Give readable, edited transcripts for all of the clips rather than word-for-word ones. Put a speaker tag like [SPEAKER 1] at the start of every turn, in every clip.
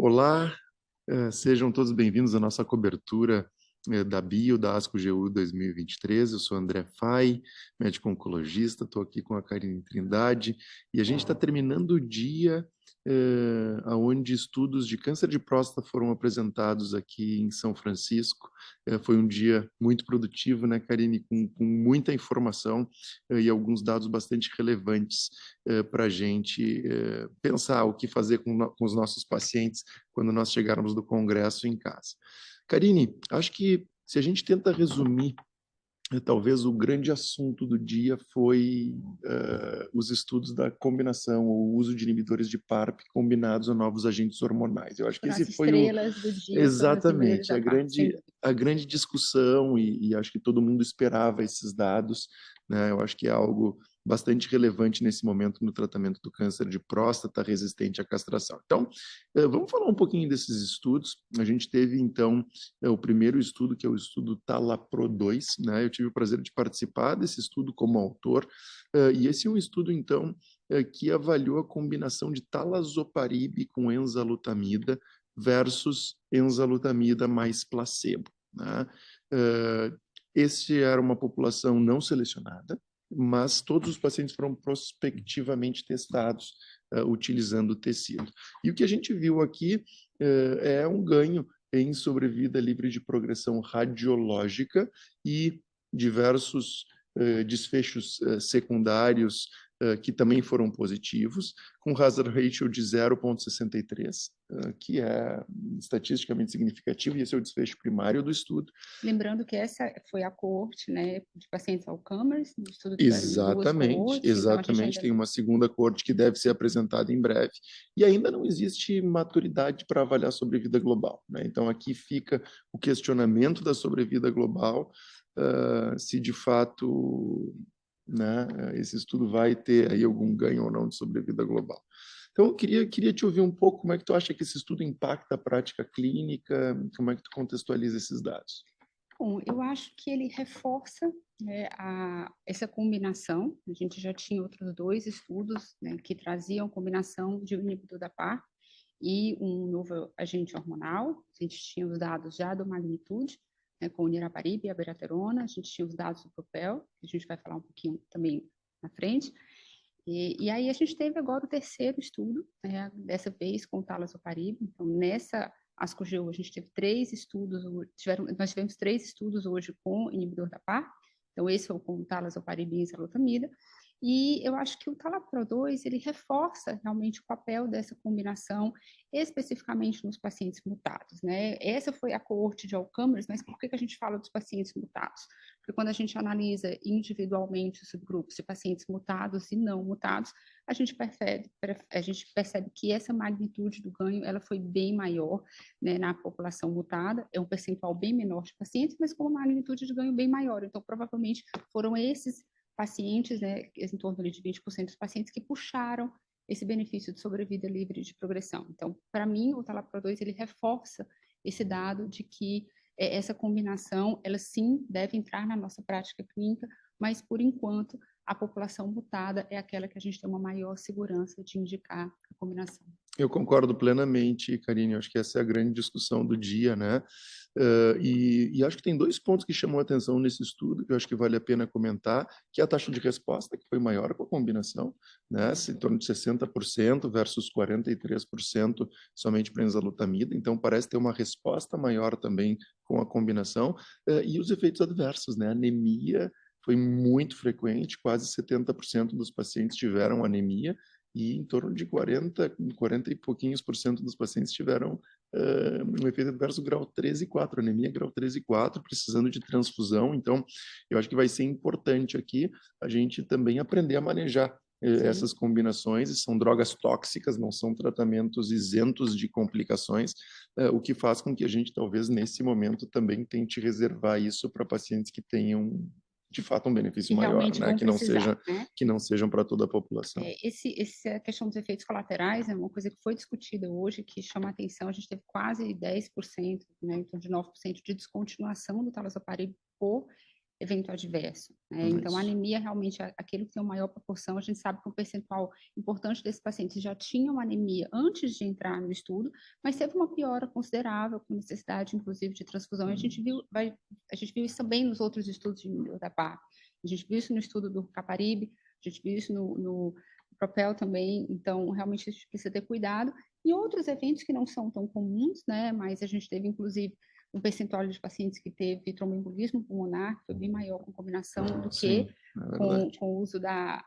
[SPEAKER 1] Olá, sejam todos bem-vindos à nossa cobertura da Bio, da ASCO-GU 2023. Eu sou André Fai, médico oncologista, estou aqui com a Karine Trindade, e a gente está terminando o dia onde estudos de câncer de próstata foram apresentados aqui em São Francisco. Foi um dia muito produtivo, né, Karine, com muita informação e alguns dados bastante relevantes para a gente pensar o que fazer com os nossos pacientes quando nós chegarmos do congresso em casa. Karine, acho que se a gente tenta resumir, talvez o grande assunto do dia foi os estudos da combinação ou uso de inibidores de PARP combinados a novos agentes hormonais. Eu acho que
[SPEAKER 2] Foram
[SPEAKER 1] esse
[SPEAKER 2] as
[SPEAKER 1] foi o
[SPEAKER 2] estrelas do dia, foram os inibidores
[SPEAKER 1] exatamente
[SPEAKER 2] da PARP, sem dúvida.
[SPEAKER 1] a grande discussão e acho que todo mundo esperava esses dados, né? Eu acho que é algo bastante relevante nesse momento no tratamento do câncer de próstata resistente à castração. Então, vamos falar um pouquinho desses estudos. A gente teve, então, o primeiro estudo, que é o estudo TALAPRO-2, né? Eu tive o prazer de participar desse estudo como autor, e esse é um estudo, então, que avaliou a combinação de talazoparib com enzalutamida versus enzalutamida mais placebo, né? Esse era uma população não selecionada, mas todos os pacientes foram prospectivamente testados utilizando o tecido. E o que a gente viu aqui é um ganho em sobrevida livre de progressão radiológica e diversos desfechos secundários que também foram positivos, com hazard ratio de 0,63, que é estatisticamente significativo, e esse é o desfecho primário do estudo.
[SPEAKER 2] Lembrando que essa foi a coorte, né, de pacientes all-comers, no estudo tiveram duas
[SPEAKER 1] Exatamente,
[SPEAKER 2] coortes, então a gente
[SPEAKER 1] exatamente.
[SPEAKER 2] ainda
[SPEAKER 1] Tem
[SPEAKER 2] não...
[SPEAKER 1] uma segunda coorte que deve ser apresentada em breve, e ainda não existe maturidade para avaliar sobrevida global, né? Então aqui fica o questionamento da sobrevida global, se de fato, né, esse estudo vai ter aí algum ganho ou não de sobrevida global. Então, eu queria te ouvir um pouco como é que tu acha que esse estudo impacta a prática clínica, como é que tu contextualiza esses dados?
[SPEAKER 2] Bom, eu acho que ele reforça, né, essa combinação. A gente já tinha outros dois estudos, né, que traziam combinação de um inibidor da PARP e um novo agente hormonal. A gente tinha os dados já do magnitude, né, com o niraparib e a abiraterona. A gente tinha os dados do PROPEL, que a gente vai falar um pouquinho também na frente. E aí a gente teve agora o terceiro estudo, né, dessa vez com o talazoparib. Então, nessa ASCO-GU, a gente teve três estudos, nós tivemos três estudos hoje com inibidor da PARP. Então, esse foi com o talazoparib e enzalutamida. E eu acho que o TALAPRO-2, ele reforça realmente o papel dessa combinação, especificamente nos pacientes mutados, né? Essa foi a coorte de all-comers, mas por que a gente fala dos pacientes mutados? Porque quando a gente analisa individualmente os subgrupos de pacientes mutados e não mutados, a gente percebe que essa magnitude do ganho ela foi bem maior, né, na população mutada, é um percentual bem menor de pacientes, mas com uma magnitude de ganho bem maior. Então, provavelmente foram esses pacientes, né, em torno de 20% dos pacientes que puxaram esse benefício de sobrevida livre de progressão. Então, para mim, o TALAPRO-2 ele reforça esse dado de que essa combinação, ela sim deve entrar na nossa prática clínica, mas por enquanto a população mutada é aquela que a gente tem uma maior segurança de indicar a combinação.
[SPEAKER 1] Eu concordo plenamente, Karine. Eu acho que essa é a grande discussão do dia, né? E acho que tem dois pontos que chamam a atenção nesse estudo, que eu acho que vale a pena comentar, que é a taxa de resposta, que foi maior com a combinação, né? Em torno de 60% versus 43% somente para enzalutamida. Então, parece ter uma resposta maior também com a combinação. E os efeitos adversos, né? Anemia foi muito frequente, quase 70% dos pacientes tiveram anemia, e em torno de 40 e pouquinhos por cento dos pacientes tiveram um efeito adverso grau 3 e 4, anemia grau 3 e 4, precisando de transfusão. Então, eu acho que vai ser importante aqui a gente também aprender a manejar essas combinações, e são drogas tóxicas, não são tratamentos isentos de complicações, o que faz com que a gente, talvez, nesse momento, também tente reservar isso para pacientes que tenham de fato um benefício
[SPEAKER 2] Que
[SPEAKER 1] maior,
[SPEAKER 2] realmente
[SPEAKER 1] né?
[SPEAKER 2] vão precisar, né?
[SPEAKER 1] Que não sejam para toda a população.
[SPEAKER 2] Essa questão dos efeitos colaterais é uma coisa que foi discutida hoje, que chama a atenção. A gente teve quase 10%, né, então de 9% de descontinuação do talazoparib por evento adverso, né? Então, a anemia realmente é aquilo que tem uma maior proporção. A gente sabe que um percentual importante desses pacientes já tinham anemia antes de entrar no estudo, mas teve uma piora considerável, com necessidade, inclusive, de transfusão. A gente viu isso também nos outros estudos de inibidor da PARP. A gente viu isso no estudo do Caparibe, a gente viu isso no Propel também. Então, realmente, a gente precisa ter cuidado. E outros eventos que não são tão comuns, né? Mas a gente teve, inclusive, um percentual de pacientes que teve tromboembolismo pulmonar, que foi bem maior com combinação do que com o uso da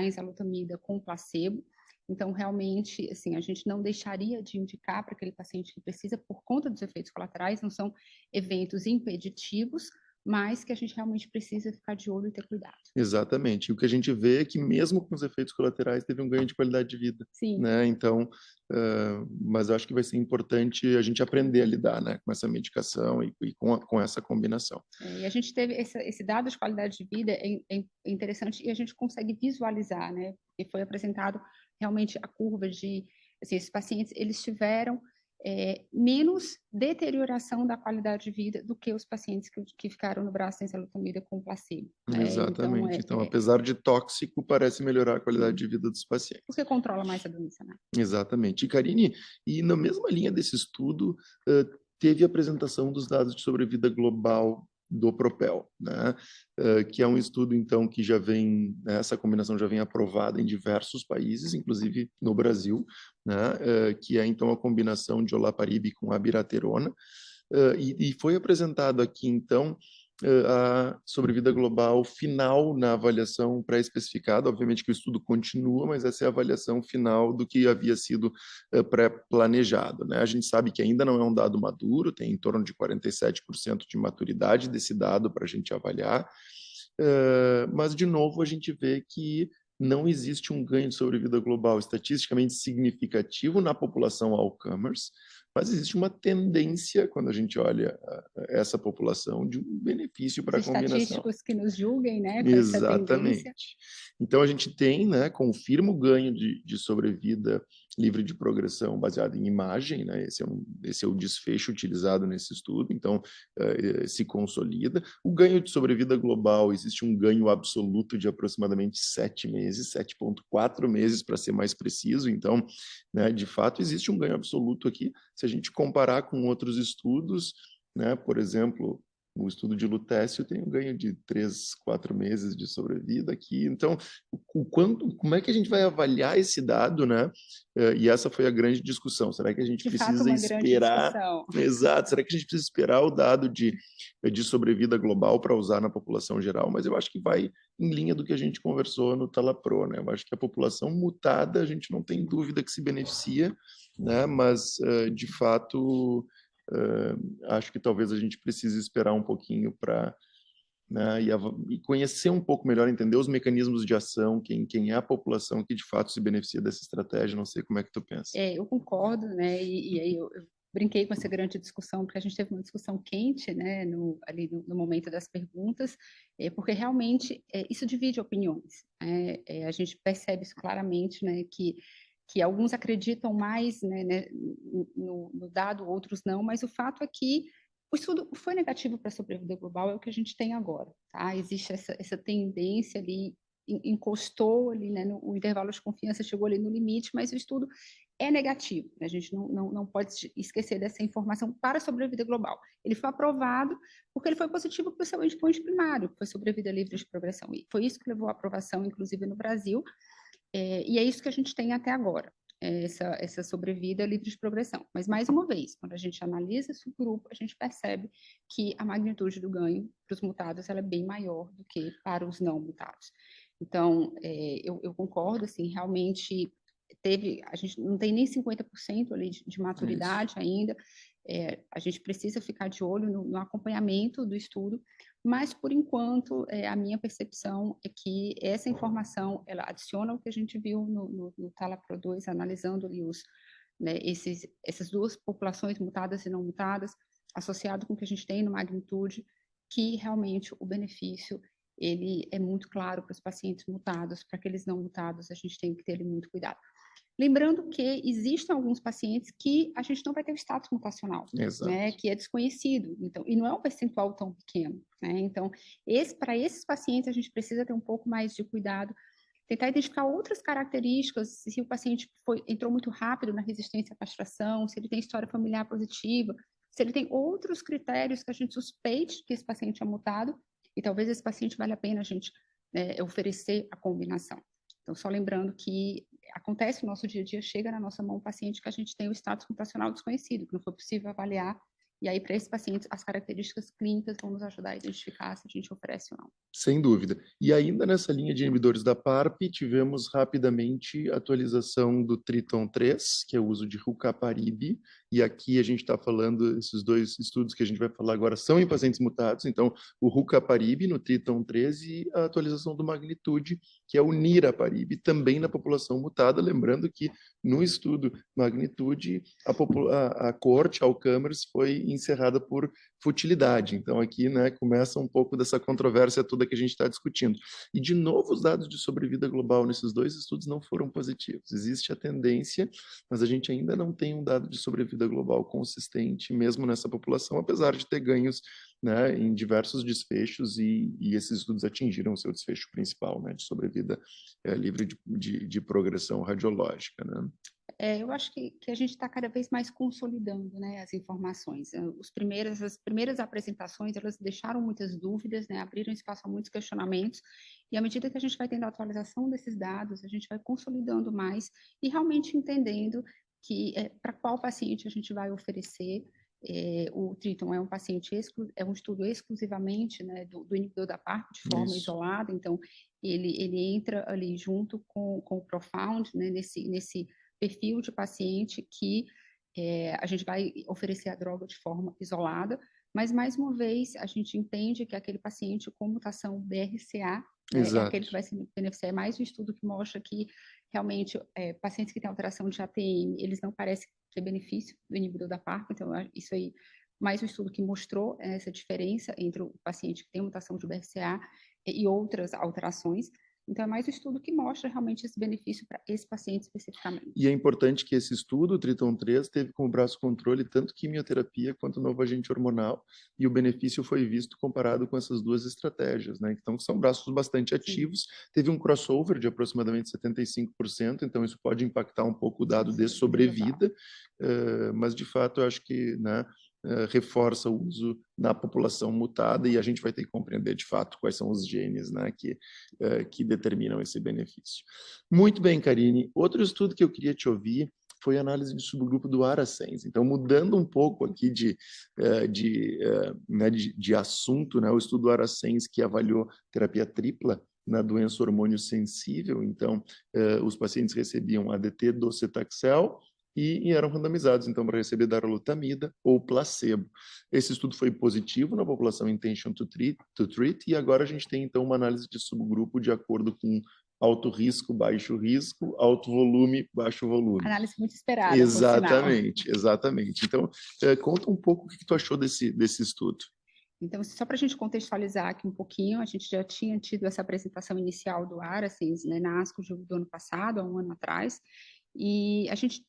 [SPEAKER 2] enzalutamida com placebo. Então, realmente, assim, a gente não deixaria de indicar para aquele paciente que precisa, por conta dos efeitos colaterais, não são eventos impeditivos, mas que a gente realmente precisa ficar de olho e ter cuidado.
[SPEAKER 1] Exatamente. E o que a gente vê é que mesmo com os efeitos colaterais teve um ganho de qualidade de vida.
[SPEAKER 2] Sim.
[SPEAKER 1] Né? Então, mas eu acho que vai ser importante a gente aprender a lidar, né, com essa medicação e com essa combinação.
[SPEAKER 2] E a gente teve esse dado de qualidade de vida é interessante, e a gente consegue visualizar, né? E foi apresentado realmente a curva de, assim, esses pacientes, eles tiveram menos deterioração da qualidade de vida do que os pacientes que ficaram no braço sem enzalutamida com placebo.
[SPEAKER 1] Exatamente. Então, apesar de tóxico, parece melhorar a qualidade de vida dos pacientes.
[SPEAKER 2] Porque controla mais a doença, né?
[SPEAKER 1] Exatamente. E, Karine, e na mesma linha desse estudo, teve a apresentação dos dados de sobrevida global do Propel, né? Que é um estudo, então, que já vem, essa combinação já vem aprovada em diversos países, inclusive no Brasil, né? Que é, então, a combinação de olaparib com abiraterona, e foi apresentado aqui, então, a sobrevida global final na avaliação pré-especificada. Obviamente que o estudo continua, mas essa é a avaliação final do que havia sido pré-planejado, né? A gente sabe que ainda não é um dado maduro, tem em torno de 47% de maturidade desse dado para a gente avaliar, mas, de novo, a gente vê que não existe um ganho de sobrevida global estatisticamente significativo na população all-comers, mas existe uma tendência, quando a gente olha essa população, de um benefício para a combinação.
[SPEAKER 2] Estatísticos que nos julguem, né, com
[SPEAKER 1] Exatamente.
[SPEAKER 2] essa tendência.
[SPEAKER 1] Então, a gente tem, né, confirma o ganho de sobrevida livre de progressão baseado em imagem, né? Esse é o desfecho utilizado nesse estudo, então se consolida. O ganho de sobrevida global, existe um ganho absoluto de aproximadamente 7 meses, 7,4 meses para ser mais preciso, então, né, de fato, existe um ganho absoluto aqui. Se a gente comparar com outros estudos, né, por exemplo, o estudo de lutécio tem um ganho de 3, 4 meses de sobrevida aqui. Então, como é que a gente vai avaliar esse dado, né? E essa foi a grande discussão. Será que a gente precisa esperar? Exato. Será que a gente precisa esperar o dado de sobrevida global para usar na população geral? Mas eu acho que vai em linha do que a gente conversou no Talapro, né? Eu acho que a população mutada, a gente não tem dúvida que se beneficia, né? Mas, de fato, acho que talvez a gente precise esperar um pouquinho para, né, e conhecer um pouco melhor, entender os mecanismos de ação, quem é a população que de fato se beneficia dessa estratégia. Não sei como é que tu pensa.
[SPEAKER 2] Eu concordo, né? E aí eu brinquei com essa grande discussão, porque a gente teve uma discussão quente, né, ali no momento das perguntas, porque realmente isso divide opiniões. A gente percebe isso claramente, né, que alguns acreditam mais, né, no dado, outros não, mas o fato é que o estudo foi negativo para a sobrevida global, é o que a gente tem agora, tá? Existe essa tendência ali, encostou ali, né, no intervalo de confiança, chegou ali no limite, mas o estudo é negativo, né? A gente não pode esquecer dessa informação para a sobrevida global. Ele foi aprovado porque ele foi positivo para o seu endpoint primário, que foi sobrevida livre de progressão, e foi isso que levou à aprovação, inclusive no Brasil, e é isso que a gente tem até agora, essa sobrevida livre de progressão. Mas, mais uma vez, quando a gente analisa esse grupo, a gente percebe que a magnitude do ganho para os mutados ela é bem maior do que para os não mutados. Então, eu concordo, assim, realmente a gente não tem nem 50% ali de maturidade ainda, a gente precisa ficar de olho no acompanhamento do estudo, mas, por enquanto, a minha percepção é que essa informação, ela adiciona o que a gente viu no Talapro 2, analisando ali né, essas duas populações mutadas e não mutadas, associado com o que a gente tem no magnitude, que realmente o benefício ele é muito claro para os pacientes mutados, para aqueles não mutados, a gente tem que ter muito cuidado. Lembrando que existem alguns pacientes que a gente não vai ter o status mutacional,
[SPEAKER 1] Exato.
[SPEAKER 2] né, que é desconhecido, então, e não é um percentual tão pequeno, né, então, para esses pacientes a gente precisa ter um pouco mais de cuidado, tentar identificar outras características, se o paciente entrou muito rápido na resistência à castração, se ele tem história familiar positiva, se ele tem outros critérios que a gente suspeite que esse paciente é mutado, e talvez esse paciente vale a pena a gente oferecer a combinação. Então, só lembrando que acontece no nosso dia a dia, chega na nossa mão um paciente que a gente tem o status mutacional desconhecido, que não foi possível avaliar, e aí, para esse paciente, as características clínicas vão nos ajudar a identificar se a gente oferece ou não.
[SPEAKER 1] Sem dúvida. E ainda nessa linha de inibidores da PARP, tivemos rapidamente a atualização do Triton 3, que é o uso de rucaparib, e aqui a gente está falando, esses dois estudos que a gente vai falar agora são em pacientes mutados, então o rucaparib no Triton 3 e a atualização do Magnitude, que é o niraparib, também na população mutada, lembrando que no estudo Magnitude, a coorte All-Comers foi encerrada por futilidade. Então, aqui, né, começa um pouco dessa controvérsia toda que a gente está discutindo. E, de novo, os dados de sobrevida global nesses dois estudos não foram positivos. Existe a tendência, mas a gente ainda não tem um dado de sobrevida global consistente, mesmo nessa população, apesar de ter ganhos, né, em diversos desfechos, e esses estudos atingiram o seu desfecho principal, né, de sobrevida livre de progressão radiológica, né?
[SPEAKER 2] Eu acho que a gente está cada vez mais consolidando, né, as informações. As primeiras apresentações, elas deixaram muitas dúvidas, né, abriram espaço a muitos questionamentos, e à medida que a gente vai tendo a atualização desses dados, a gente vai consolidando mais e realmente entendendo que para qual paciente a gente vai oferecer. O Triton é um é um estudo exclusivamente, né, do inibidor da PARP de forma isolada, então ele entra ali junto com o Profound, né, nesse perfil de paciente que a gente vai oferecer a droga de forma isolada, mas, mais uma vez, a gente entende que aquele paciente com mutação BRCA é aquele que vai se beneficiar. É mais um estudo que mostra que, realmente, pacientes que têm alteração de ATM, eles não parecem ter benefício do inibidor da PARP, então, isso aí, mais um estudo que mostrou essa diferença entre o paciente que tem mutação de BRCA e outras alterações. Então, é mais um estudo que mostra realmente esse benefício para esse paciente especificamente.
[SPEAKER 1] E é importante que esse estudo, o Triton 3, teve como braço controle tanto quimioterapia quanto novo agente hormonal, e o benefício foi visto comparado com essas duas estratégias, né? Então, são braços bastante ativos. Sim. Teve um crossover de aproximadamente 75%, então isso pode impactar um pouco o dado de sobrevida, mas, de fato, eu acho que, né, reforça o uso na população mutada, e a gente vai ter que compreender de fato quais são os genes, né, que determinam esse benefício. Muito bem, Karine. Outro estudo que eu queria te ouvir foi a análise de subgrupo do ARASENS. Então, mudando um pouco aqui de assunto, né, o estudo ARASENS, que avaliou terapia tripla na doença hormônio sensível. Então, os pacientes recebiam ADT, docetaxel, e eram randomizados, então, para receber darolutamida ou placebo. Esse estudo foi positivo na população intention to treat, e agora a gente tem, então, uma análise de subgrupo de acordo com alto risco, baixo risco, alto volume, baixo volume.
[SPEAKER 2] Análise muito esperada,
[SPEAKER 1] exatamente, exatamente. Então, conta um pouco o que tu achou desse estudo.
[SPEAKER 2] Então, só para a gente contextualizar aqui um pouquinho, a gente já tinha tido essa apresentação inicial do ARASENS, né, na ASCO do ano passado, há um ano atrás, e a gente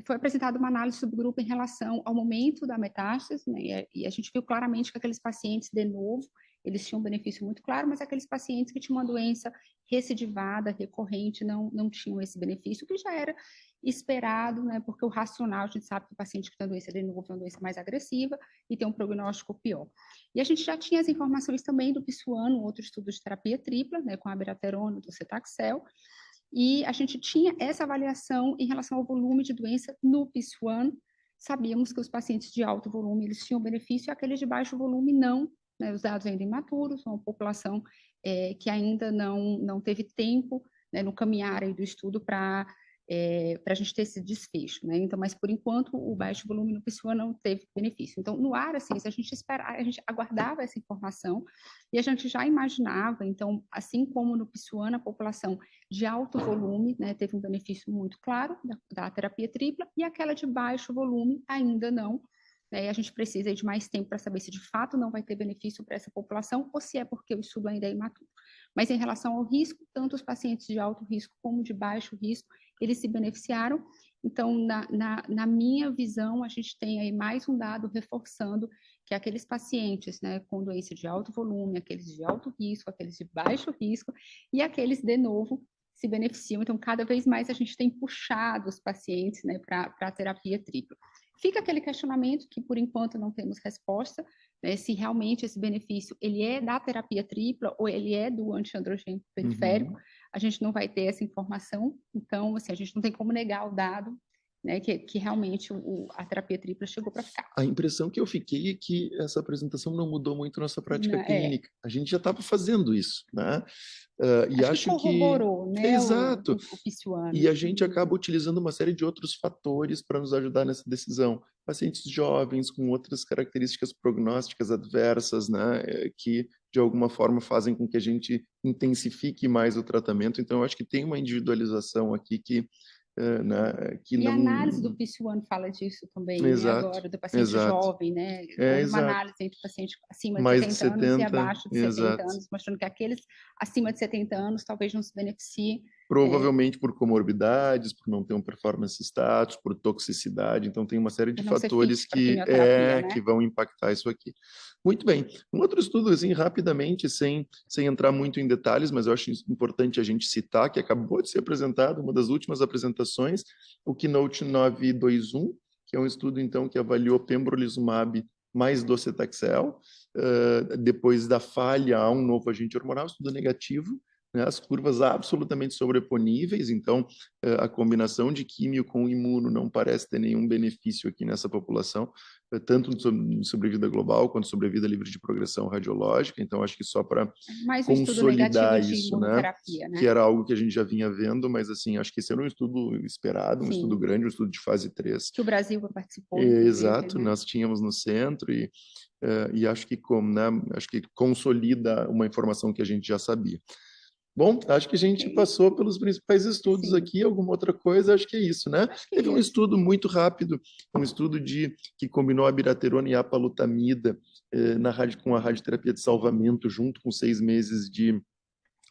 [SPEAKER 2] foi apresentada uma análise do subgrupo em relação ao momento da metástase, né, e a gente viu claramente que aqueles pacientes, de novo, eles tinham um benefício muito claro, mas aqueles pacientes que tinham uma doença recidivada, recorrente, não tinham esse benefício, que já era esperado, né, porque o racional, a gente sabe que o paciente que tem doença de novo é uma doença mais agressiva e tem um prognóstico pior. E a gente já tinha as informações também do PISUAN, outro estudo de terapia tripla, né, com abiraterona, docetaxel, e a gente tinha essa avaliação em relação ao volume de doença no PIS1. Sabíamos que os pacientes de alto volume, eles tinham benefício, e aqueles de baixo volume não, né? Os dados ainda imaturos, uma população que ainda não teve tempo, né, no caminhar aí do estudo para a gente ter esse desfecho, né? Então, mas por enquanto o baixo volume no PIS1 não teve benefício. Então, no ARASENS, a gente aguardava essa informação e a gente já imaginava, então, assim como no PIS1, a população de alto volume, né, teve um benefício muito claro da terapia tripla, e aquela de baixo volume ainda não. E a gente precisa de mais tempo para saber se de fato não vai ter benefício para essa população ou se é porque o estudo ainda é imaturo. Mas em relação ao risco, tanto os pacientes de alto risco como de baixo risco, eles se beneficiaram. Então, na minha visão, a gente tem aí mais um dado reforçando que aqueles pacientes, né, com doença de alto volume, aqueles de alto risco, aqueles de baixo risco e aqueles de novo se beneficiam. Então, cada vez mais a gente tem puxado os pacientes, né, para a terapia tripla. Fica aquele questionamento que, por enquanto, não temos resposta, né, se realmente esse benefício ele é da terapia tripla ou ele é do antiandrogênico periférico. A gente não vai ter essa informação, então, assim, a gente não tem como negar o dado, né, que realmente a terapia tripla chegou para ficar.
[SPEAKER 1] A impressão que eu fiquei é que essa apresentação não mudou muito nossa prática clínica. A gente já estava fazendo isso, né? E acho
[SPEAKER 2] que corroborou,
[SPEAKER 1] que...
[SPEAKER 2] né,
[SPEAKER 1] Exato.
[SPEAKER 2] o Piciuano.
[SPEAKER 1] E a gente acaba utilizando uma série de outros fatores para nos ajudar nessa decisão. Pacientes jovens com outras características prognósticas adversas, né, que de alguma forma fazem com que a gente intensifique mais o tratamento. Então, eu acho que tem uma individualização aqui que né, que
[SPEAKER 2] e
[SPEAKER 1] não...
[SPEAKER 2] a análise do Piciuano fala disso também, né? Agora, do paciente jovem, né? Houve uma análise entre paciente acima de 70 anos e abaixo de 70 anos, mostrando que aqueles acima de 70 anos talvez não se beneficiem.
[SPEAKER 1] Provavelmente por comorbidades, por não ter um performance status, por toxicidade. Então, tem uma série de fatores que vão impactar isso aqui. Muito bem. Um outro estudo, assim, rapidamente, sem entrar muito em detalhes, mas eu acho importante a gente citar, que acabou de ser apresentado, uma das últimas apresentações, o Keynote 921, que é um estudo, então, que avaliou pembrolizumab mais docetaxel, depois da falha a um novo agente hormonal, estudo negativo, né, as curvas absolutamente sobreponíveis, então a combinação de químio com imuno não parece ter nenhum benefício aqui nessa população, tanto em sobrevida global quanto sobrevida livre de progressão radiológica, então acho que só para consolidar isso, né, que era algo que a gente já vinha vendo, mas assim, acho que esse era um estudo esperado, um estudo grande, um estudo de fase 3.
[SPEAKER 2] Que o Brasil participou,
[SPEAKER 1] exato, né? Nós tínhamos no centro e acho que, acho que consolida uma informação que a gente já sabia. Bom, acho que a gente passou pelos principais estudos aqui, alguma outra coisa, acho que é isso, né? Teve um estudo muito rápido, um estudo que combinou abiraterona e apalutamida com a radioterapia de salvamento, junto com 6 meses de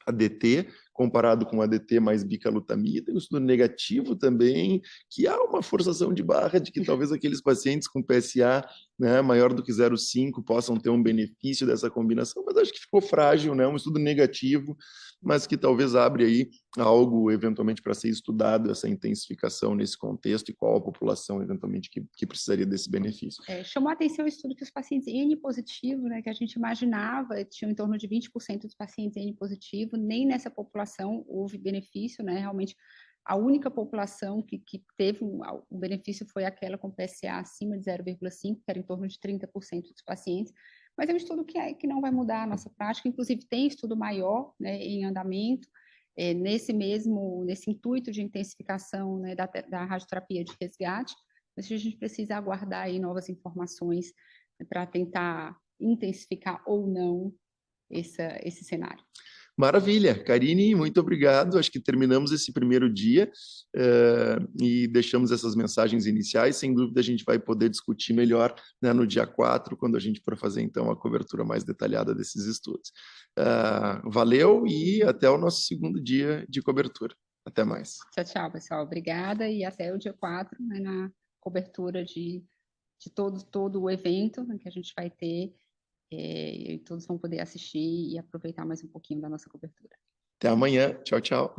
[SPEAKER 1] ADT, comparado com ADT mais bicalutamida, um estudo negativo também, que há uma forçação de barra de que talvez aqueles pacientes com PSA, né, maior do que 0,5 possam ter um benefício dessa combinação, mas acho que ficou frágil, né, um estudo negativo, mas que talvez abre aí algo eventualmente para ser estudado, essa intensificação nesse contexto e qual a população eventualmente que precisaria desse benefício.
[SPEAKER 2] Chamou a atenção o estudo que os pacientes N positivo, né, que a gente imaginava, tinham em torno de 20% dos pacientes N positivo, nem nessa população houve benefício, né, realmente a única população que teve o benefício foi aquela com PSA acima de 0,5, que era em torno de 30% dos pacientes, mas é um estudo que não vai mudar a nossa prática, inclusive tem estudo maior, né, em andamento, nesse intuito de intensificação, né, da radioterapia de resgate, mas a gente precisa aguardar aí novas informações, né, para tentar intensificar ou não esse cenário.
[SPEAKER 1] Maravilha, Karine, muito obrigado. Acho que terminamos esse primeiro dia e deixamos essas mensagens iniciais. Sem dúvida, a gente vai poder discutir melhor, né, no dia 4, quando a gente for fazer, então, a cobertura mais detalhada desses estudos. Valeu e até o nosso segundo dia de cobertura. Até mais.
[SPEAKER 2] Tchau, tchau, pessoal. Obrigada e até o dia 4, né, na cobertura de todo o evento, né, que a gente vai ter. E todos vão poder assistir e aproveitar mais um pouquinho da nossa cobertura.
[SPEAKER 1] Até amanhã. Tchau, tchau.